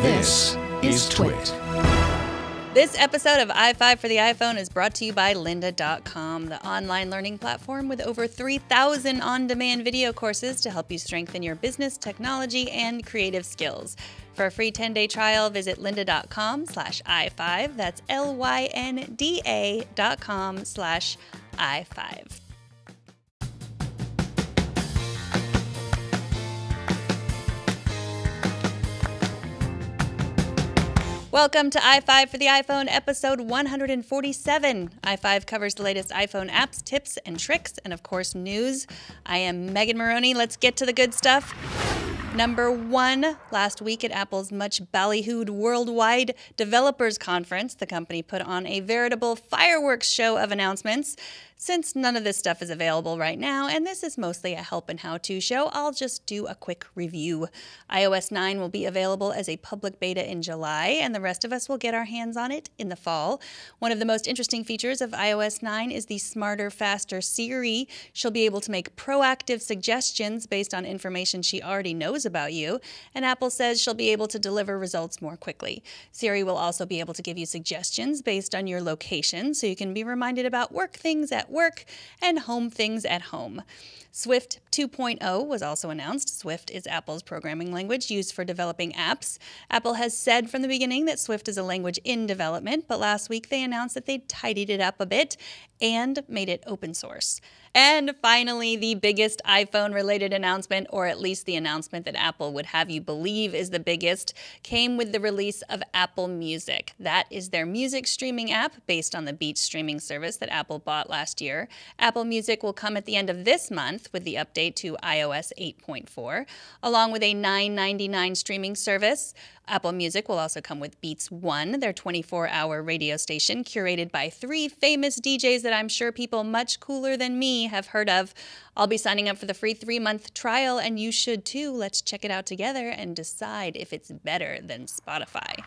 This is Twit. This episode of iFive for the iPhone is brought to you by lynda.com, the online learning platform with over 3,000 on-demand video courses to help you strengthen your business, technology, and creative skills. For a free 10-day trial, visit lynda.com/iFive. That's lynda.com/iFive. Welcome to iFive for the iPhone, episode 147. iFive covers the latest iPhone apps, tips, and tricks, and of course, news. I am Megan Morrone. Let's get to the good stuff. Number one, last week at Apple's much ballyhooed Worldwide Developers Conference, the company put on a veritable fireworks show of announcements. Since none of this stuff is available right now, and this is mostly a help and how-to show, I'll just do a quick review. iOS 9 will be available as a public beta in July, and the rest of us will get our hands on it in the fall. One of the most interesting features of iOS 9 is the smarter, faster Siri. She'll be able to make proactive suggestions based on information she already knows about you, and Apple says she'll be able to deliver results more quickly. Siri will also be able to give you suggestions based on your location, so you can be reminded about work things at work and home things at home. Swift 2.0 was also announced. Swift is Apple's programming language used for developing apps. Apple has said from the beginning that Swift is a language in development, but last week they announced that they tidied it up a bit and made it open source. And finally, the biggest iPhone-related announcement, or at least the announcement that Apple would have you believe is the biggest, came with the release of Apple Music. That is their music streaming app based on the Beats streaming service that Apple bought last year. Apple Music will come at the end of this month with the update to iOS 8.4, along with a $9.99 streaming service. Apple Music will also come with Beats One, their 24-hour radio station curated by 3 famous DJs that I'm sure people much cooler than me have heard of. I'll be signing up for the free 3-month trial, and you should too. Let's check it out together and decide if it's better than Spotify.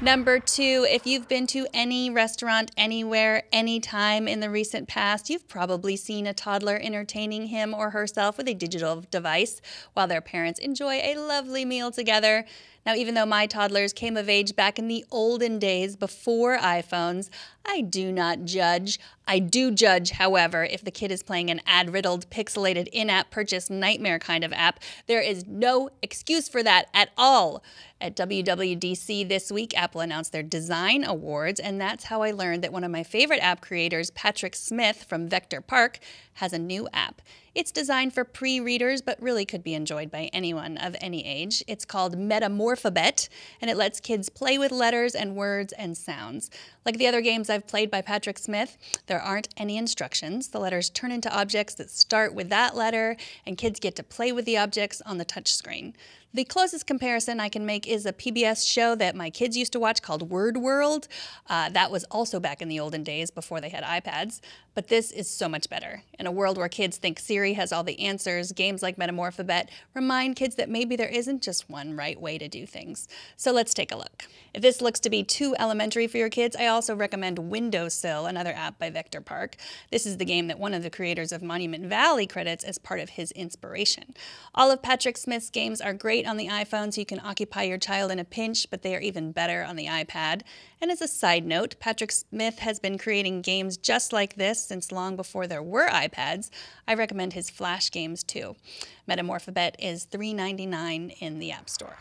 Number 2, if you've been to any restaurant anywhere, anytime in the recent past, you've probably seen a toddler entertaining him or herself with a digital device while their parents enjoy a lovely meal together. Now, even though my toddlers came of age back in the olden days before iPhones, I do not judge. I do judge, however, if the kid is playing an ad-riddled, pixelated, in-app purchase nightmare kind of app. There is no excuse for that at all. At WWDC this week, Apple announced their Design Awards, and that's how I learned that one of my favorite app creators, Patrick Smith from Vector Park, has a new app. It's designed for pre-readers, but really could be enjoyed by anyone of any age. It's called Metamorphabet, and it lets kids play with letters and words and sounds. Like the other games I've played by Patrick Smith, there aren't any instructions. The letters turn into objects that start with that letter, and kids get to play with the objects on the touchscreen. The closest comparison I can make is a PBS show that my kids used to watch called Word World. That was also back in the olden days before they had iPads. But this is so much better. In a world where kids think Siri has all the answers, games like Metamorphabet remind kids that maybe there isn't just one right way to do things. So let's take a look. If this looks to be too elementary for your kids, I also recommend Windowsill, another app by Vector Park. This is the game that one of the creators of Monument Valley credits as part of his inspiration. All of Patrick Smith's games are great on the iPhone, so you can occupy your child in a pinch, but they are even better on the iPad. And as a side note, Patrick Smith has been creating games just like this since long before there were iPads. I recommend his Flash games too. Metamorphabet is $3.99 in the App Store.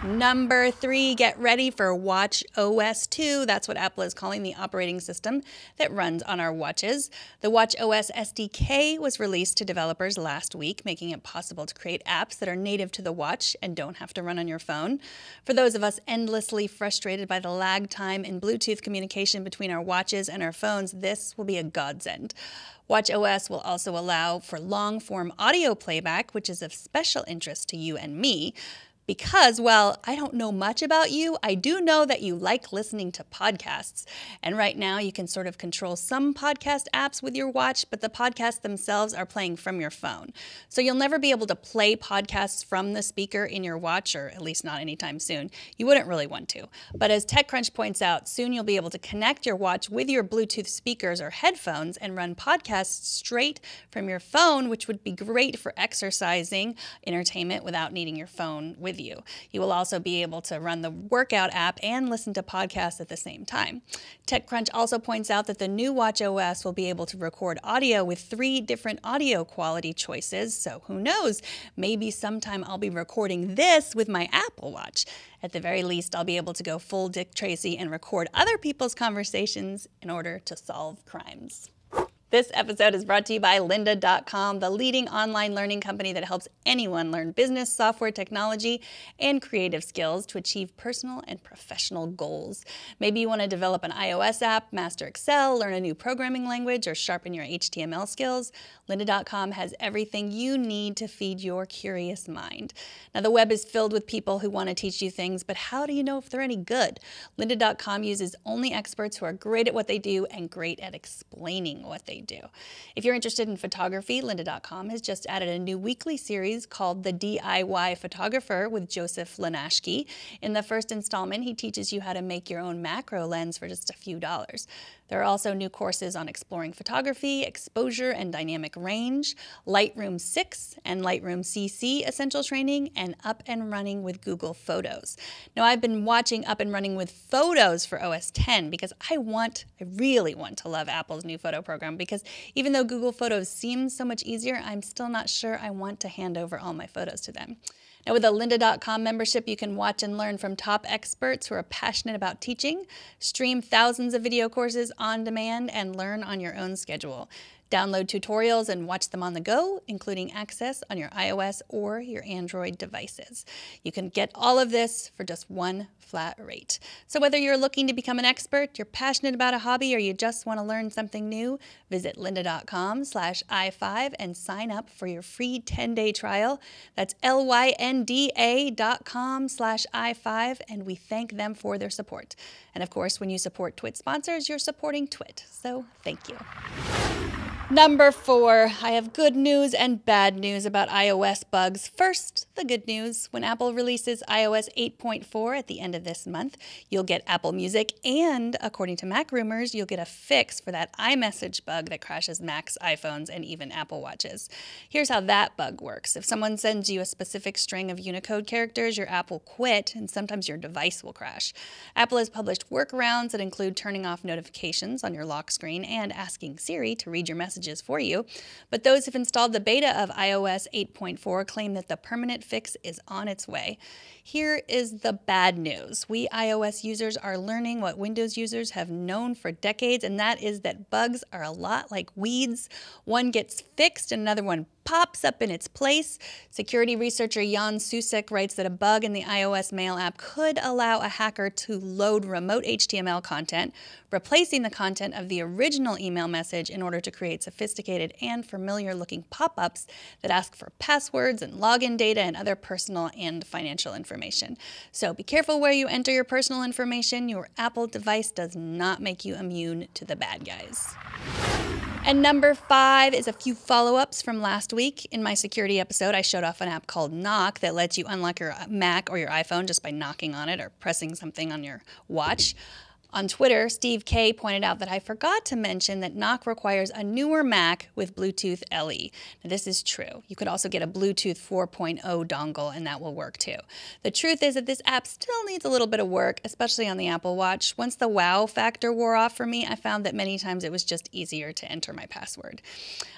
Number 3, get ready for watchOS 2. That's what Apple is calling the operating system that runs on our watches. The watchOS SDK was released to developers last week, making it possible to create apps that are native to the watch and don't have to run on your phone. For those of us endlessly frustrated by the lag time in Bluetooth communication between our watches and our phones, this will be a godsend. watchOS will also allow for long-form audio playback, which is of special interest to you and me. Because, well, I don't know much about you, I do know that you like listening to podcasts. And right now you can sort of control some podcast apps with your watch, but the podcasts themselves are playing from your phone. So you'll never be able to play podcasts from the speaker in your watch, or at least not anytime soon. You wouldn't really want to. But as TechCrunch points out, soon you'll be able to connect your watch with your Bluetooth speakers or headphones and run podcasts straight from your phone, which would be great for exercising, entertainment without needing your phone with with you. You will also be able to run the workout app and listen to podcasts at the same time. TechCrunch also points out that the new watchOS will be able to record audio with 3 different audio quality choices, so who knows, maybe sometime I'll be recording this with my Apple Watch. At the very least, I'll be able to go full Dick Tracy and record other people's conversations in order to solve crimes. This episode is brought to you by lynda.com, the leading online learning company that helps anyone learn business, software, technology, and creative skills to achieve personal and professional goals. Maybe you want to develop an iOS app, master Excel, learn a new programming language, or sharpen your HTML skills. Lynda.com has everything you need to feed your curious mind. Now, the web is filled with people who want to teach you things, but how do you know if they're any good? Lynda.com uses only experts who are great at what they do and great at explaining what they do. If you're interested in photography, lynda.com has just added a new weekly series called The DIY Photographer with Joseph Lanashki. In the first installment, he teaches you how to make your own macro lens for just a few dollars. There are also new courses on exploring photography, exposure and dynamic range, Lightroom 6 and Lightroom CC essential training, and Up and Running with Google Photos. Now, I've been watching Up and Running with Photos for OS X because I really want to love Apple's new photo program, because even though Google Photos seems so much easier, I'm still not sure I want to hand over all my photos to them. Now, with a lynda.com membership, you can watch and learn from top experts who are passionate about teaching, stream thousands of video courses on demand, and learn on your own schedule. Download tutorials and watch them on the go, including access on your iOS or your Android devices. You can get all of this for just one flat rate. So whether you're looking to become an expert, you're passionate about a hobby, or you just want to learn something new, visit lynda.com/iFive and sign up for your free 10-day trial. That's lynda.com/iFive, and we thank them for their support. And of course, when you support Twit sponsors, you're supporting Twit. So thank you. Number 4, I have good news and bad news about iOS bugs. First, the good news. When Apple releases iOS 8.4 at the end of this month, you'll get Apple Music, and according to Mac rumors, you'll get a fix for that iMessage bug that crashes Macs, iPhones, and even Apple Watches. Here's how that bug works. If someone sends you a specific string of Unicode characters, your app will quit, and sometimes your device will crash. Apple has published workarounds that include turning off notifications on your lock screen and asking Siri to read your messages for you, but those who've installed the beta of iOS 8.4 claim that the permanent fix is on its way. Here is the bad news. We iOS users are learning what Windows users have known for decades, and that is that bugs are a lot like weeds. One gets fixed and another one pops up in its place. Security researcher Jan Susek writes that a bug in the iOS Mail app could allow a hacker to load remote HTML content, replacing the content of the original email message in order to create sophisticated and familiar-looking pop-ups that ask for passwords and login data and other personal and financial information. So be careful where you enter your personal information. Your Apple device does not make you immune to the bad guys. And number 5 is a few follow-ups from last week. In my security episode, I showed off an app called Knock that lets you unlock your Mac or your iPhone just by knocking on it or pressing something on your watch. On Twitter, Steve K pointed out that I forgot to mention that Knock requires a newer Mac with Bluetooth LE. Now, this is true. You could also get a Bluetooth 4.0 dongle, and that will work too. The truth is that this app still needs a little bit of work, especially on the Apple Watch. Once the wow factor wore off for me, I found that many times it was just easier to enter my password.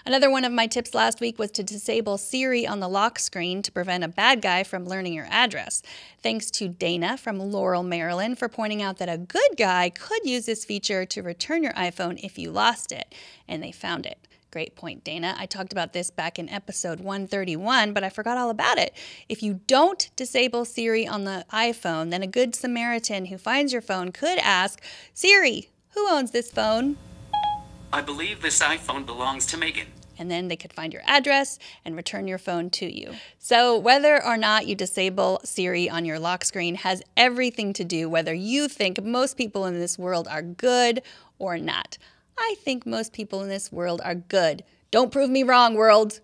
Another one of my tips last week was to disable Siri on the lock screen to prevent a bad guy from learning your address. Thanks to Dana from Laurel, Maryland, for pointing out that a good guy could use this feature to return your iPhone if you lost it, and they found it. Great point, Dana. I talked about this back in episode 131, but I forgot all about it. If you don't disable Siri on the iPhone, then a good Samaritan who finds your phone could ask, Siri, who owns this phone? I believe this iPhone belongs to Megan. And then they could find your address and return your phone to you. So whether or not you disable Siri on your lock screen has everything to do whether you think most people in this world are good or not. I think most people in this world are good. Don't prove me wrong, world.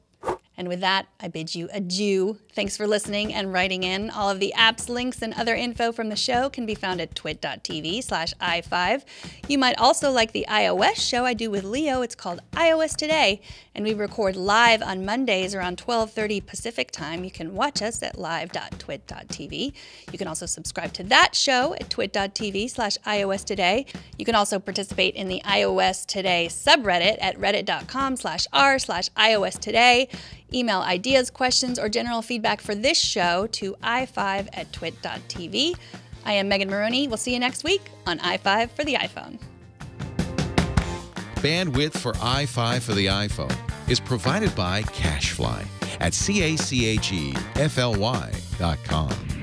And with that, I bid you adieu. Thanks for listening and writing in. All of the apps, links, and other info from the show can be found at twit.tv/iFive. You might also like the iOS show I do with Leo. It's called iOS Today, and we record live on Mondays around 12:30 Pacific time. You can watch us at live.twit.tv. You can also subscribe to that show at twit.tv/iOS Today. You can also participate in the iOS Today subreddit at reddit.com/r/iOS Today. Email ideas, questions, or general feedback for this show to iFive@twit.tv. I am Megan Morrone. We'll see you next week on iFive for the iPhone. Bandwidth for iFive for the iPhone is provided by CacheFly at CACHEFLY.com.